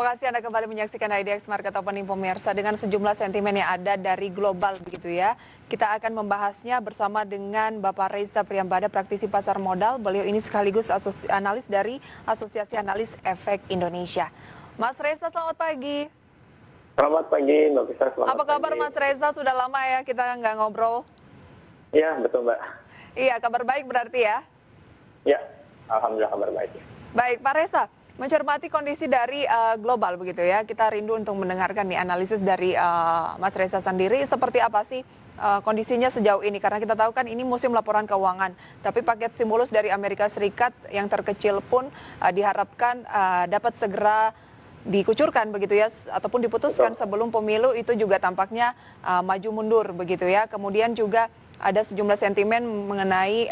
kasih Anda kembali menyaksikan IDX Market Opening pemirsa dengan sejumlah sentimen yang ada dari global begitu ya. Kita akan membahasnya bersama dengan Bapak Reza Priambada, praktisi pasar modal. Beliau ini sekaligus analis dari Asosiasi Analis Efek Indonesia. Mas Reza, selamat pagi. Selamat pagi, Mbak Bisa. Apa kabar Mas Reza? Sudah lama ya kita nggak ngobrol. Iya, betul Mbak. Iya, kabar baik berarti ya? Ya, alhamdulillah kabar baik. Baik, Pak Reza. Mencermati kondisi dari global begitu ya, kita rindu untuk mendengarkan nih analisis dari Mas Reza sendiri seperti apa sih kondisinya sejauh ini, karena kita tahu kan ini musim laporan keuangan, tapi paket stimulus dari Amerika Serikat yang terkecil pun diharapkan dapat segera dikucurkan begitu ya, ataupun diputuskan sebelum pemilu itu juga tampaknya maju mundur begitu ya. Kemudian juga ada sejumlah sentimen mengenai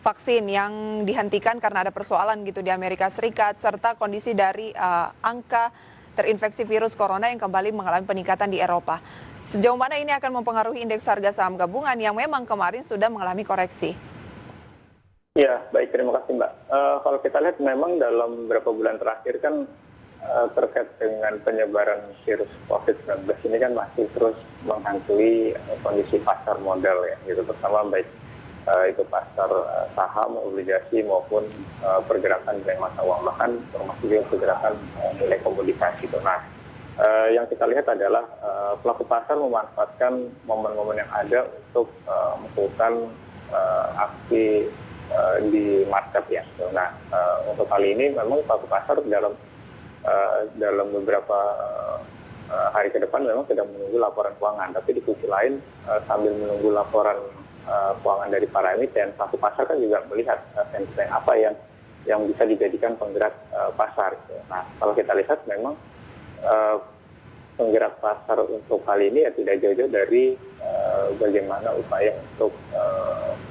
vaksin yang dihentikan karena ada persoalan gitu di Amerika Serikat, serta kondisi dari angka terinfeksi virus corona yang kembali mengalami peningkatan di Eropa. Sejauh mana ini akan mempengaruhi indeks harga saham gabungan yang memang kemarin sudah mengalami koreksi? Ya, baik, terima kasih Mbak. Kalau kita lihat memang dalam beberapa bulan terakhir kan terkait dengan penyebaran virus COVID-19 ini kan masih terus menghantui kondisi pasar modal ya, gitu, terutama baik itu pasar saham, obligasi maupun pergerakan nilai mata uang, bahkan termasuk juga pergerakan nilai komoditas itu. Nah, yang kita lihat adalah pelaku pasar memanfaatkan momen-momen yang ada untuk melakukan aksi di market ya. Nah, untuk kali ini memang pelaku pasar dalam beberapa hari ke depan memang sedang menunggu laporan keuangan, tapi di sisi lain sambil menunggu laporan keuangan dari para emiten, pelaku pasar kan juga melihat sentimen apa yang bisa dijadikan penggerak pasar. Nah, kalau kita lihat memang penggerak pasar untuk kali ini ya tidak jauh-jauh dari bagaimana upaya untuk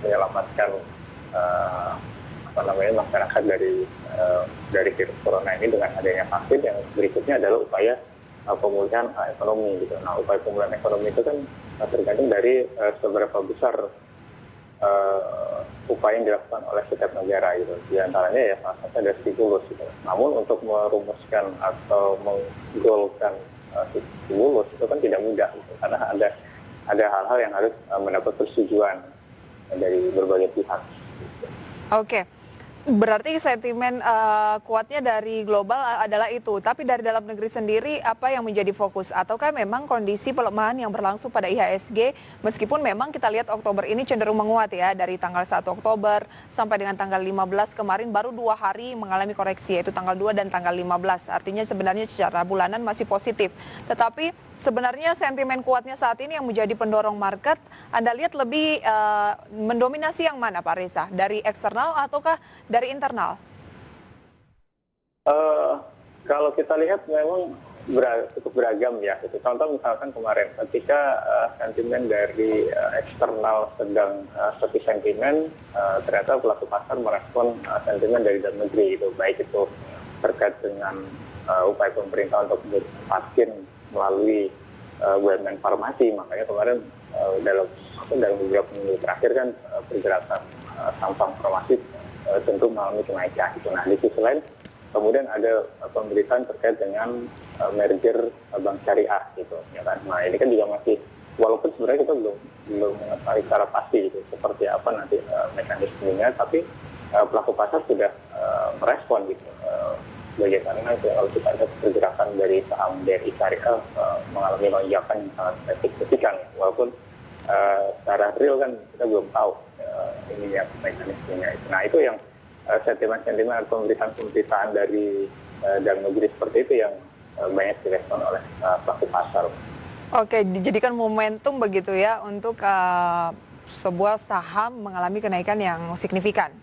menyelamatkan masyarakat dari virus corona ini dengan adanya vaksin. Yang berikutnya adalah upaya pemulihan ekonomi gitu. Nah, upaya pemulihan ekonomi itu kan tergantung dari seberapa besar upaya yang dilakukan oleh setiap negara gitu. Di antaranya ya salah satu ada stimulus gitu. Namun untuk merumuskan atau menggolkan stimulus itu kan tidak mudah gitu, karena ada hal-hal yang harus mendapat persetujuan dari berbagai pihak. Oke. Berarti sentimen kuatnya dari global adalah itu. Tapi dari dalam negeri sendiri apa yang menjadi fokus? Ataukah memang kondisi pelemahan yang berlangsung pada IHSG, meskipun memang kita lihat Oktober ini cenderung menguat ya, dari tanggal 1 Oktober sampai dengan tanggal 15 kemarin baru 2 hari mengalami koreksi, yaitu tanggal 2 dan tanggal 15. Artinya sebenarnya secara bulanan masih positif. Tetapi sebenarnya sentimen kuatnya saat ini yang menjadi pendorong market, Anda lihat lebih mendominasi yang mana Pak Reza? Dari eksternal ataukah dari internal? Kalau kita lihat memang cukup beragam ya. Contoh misalkan kemarin ketika sentimen dari eksternal sedang sepi sentimen, ternyata pelaku pasar merespon sentimen dari dalam negeri itu, baik itu terkait dengan upaya pemerintah untuk vaksin melalui BUMN farmasi. Makanya kemarin dalam beberapa minggu terakhir kan pergerakan saham farmasi tentu mengalami kenaikan. Nah, di sisi lain kemudian ada pemberitaan terkait dengan merger bank syariah gitu, ya kan. Nah, ini kan juga masih, walaupun sebenarnya kita belum mengetahui secara pasti gitu seperti apa nanti mekanismenya, tapi pelaku pasar sudah merespon gitu. Bagaimana kalau kita ada pergerakan dari saham BRI syariah mengalami lonjakan yang sangat signifikan, ya. Walaupun secara real kan kita belum tahu ini ya mekanismenya. Nah, itu yang sentimen-sentimen pemberitaan dari dalam negeri seperti itu yang banyak direspon oleh pelaku pasar. Oke, dijadikan momentum begitu ya untuk sebuah saham mengalami kenaikan yang signifikan.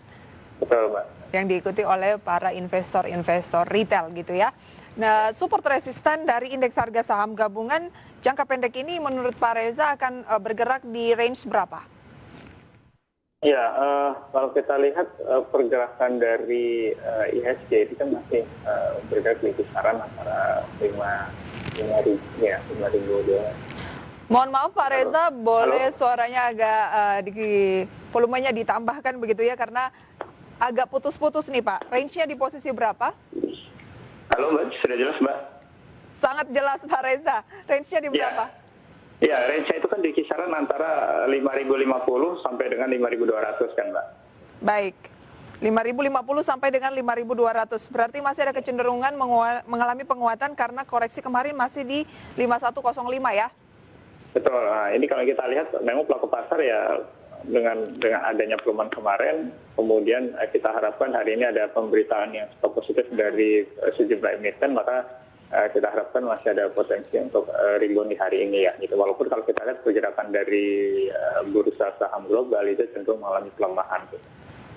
Betul, Mbak. Yang diikuti oleh para investor retail gitu ya. Nah, support resisten dari indeks harga saham gabungan jangka pendek ini menurut Pak Reza akan bergerak di range berapa? Ya, kalau kita lihat pergerakan dari IHSG itu kan masih bergerak di kisaran antara 5.000 dolar. Mohon maaf Pak Reza, boleh suaranya agak volumenya ditambahkan begitu ya, karena agak putus-putus nih Pak. Range-nya di posisi berapa? Halo Mbak, sudah jelas Mbak? Sangat jelas Pak Reza. Range-nya di berapa? Ya, range-nya itu kan di kisaran antara 5.050 sampai dengan 5.200 kan Mbak? Baik. 5.050 sampai dengan 5.200. Berarti masih ada kecenderungan mengalami penguatan karena koreksi kemarin masih di 5105 ya? Betul. Nah, ini kalau kita lihat memang pelaku pasar ya dengan adanya pelemahan kemarin, kemudian kita harapkan hari ini ada pemberitaan yang cukup positif dari sejumlah emiten, maka kita harapkan masih ada potensi untuk rebound di hari ini ya. Gitu. Walaupun kalau kita lihat pergerakan dari bursa saham global itu tentu mengalami pelemahan. Gitu.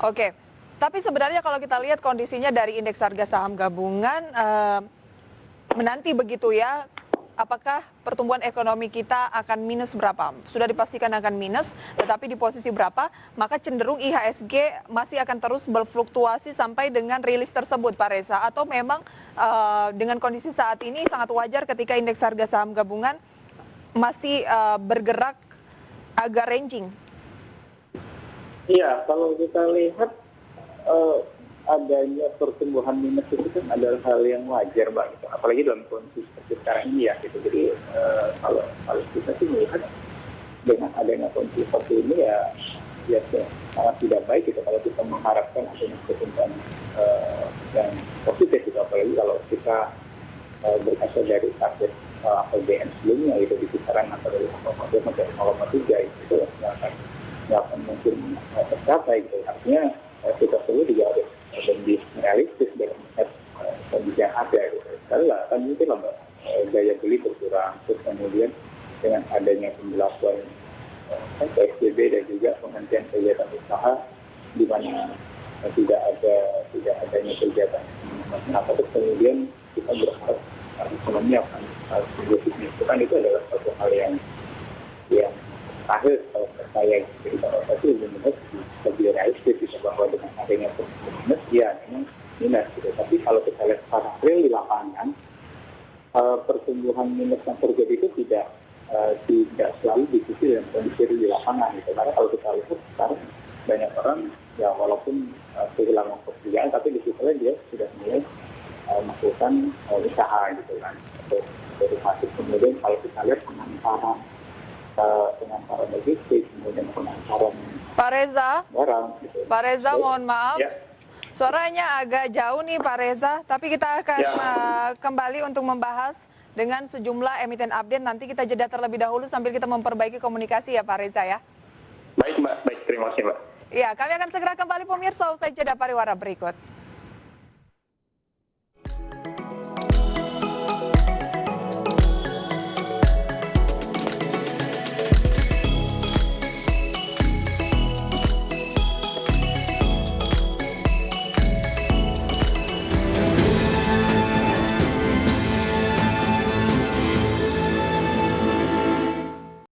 Oke. Tapi sebenarnya kalau kita lihat kondisinya dari indeks harga saham gabungan menanti begitu ya, apakah pertumbuhan ekonomi kita akan minus berapa? Sudah dipastikan akan minus, tetapi di posisi berapa? Maka cenderung IHSG masih akan terus berfluktuasi sampai dengan rilis tersebut, Pak Reza. Atau memang dengan kondisi saat ini sangat wajar ketika indeks harga saham gabungan masih bergerak agak ranging? Iya, kalau kita lihat adanya pertumbuhan minus itu kan adalah hal yang wajar, Mbak. Gitu. Apalagi dalam kondisi seperti sekarang ini ya. Gitu. Jadi kalau kita sih melihat dengan adanya kondisi seperti ini ya sangat tidak baik gitu. Kalau kita mengharapkan adanya pertumbuhan yang positif gitu. Apalagi kalau kita berkaca dari target APBN sebelumnya itu di kisaran antara 5,2 sampai 5,3 itu nggak akan mungkin tercapai gitu. Artinya kita perlu juga harus lebih realistis dalam melihat kondisi yang ada gitu. Karena kan mungkin lah Mbak, daya beli berkurang, terus kemudian dengan adanya pembelakuan PSBB dan juga penghentian kegiatan usaha di mana tidak adanya kegiatan masyarakat, terus kemudian kita berharap ekonomi akan tumbuh signifikan, itu adalah satu hal yang akhir kalau saya jadi kalau saya benar-benar lebih realistis bisa bahwa dengan adanya minus ya memang minus gitu. Tapi kalau kita lihat secara real di lapangan pertumbuhan minus yang terjadi itu tidak selalu diikuti dengan kondisi di lapangan gitu. Karena kalau kita lihat sekarang banyak orang ya walaupun kehilangan pekerjaan tapi di sisi lain dia sudah mulai melakukan usaha gitu kan. Dari hasil kemudian kalau kita lihat pengantaran logistik, kemudian pengantaran barang. Gitu. Pak Reza, mohon maaf, suaranya agak jauh nih Pak Reza, tapi kita akan kembali untuk membahas dengan sejumlah emiten update. Nanti kita jeda terlebih dahulu sambil kita memperbaiki komunikasi ya Pak Reza ya. Baik Mbak, baik terima kasih Mbak. Iya, kami akan segera kembali pemirsa usai jeda pariwara berikut.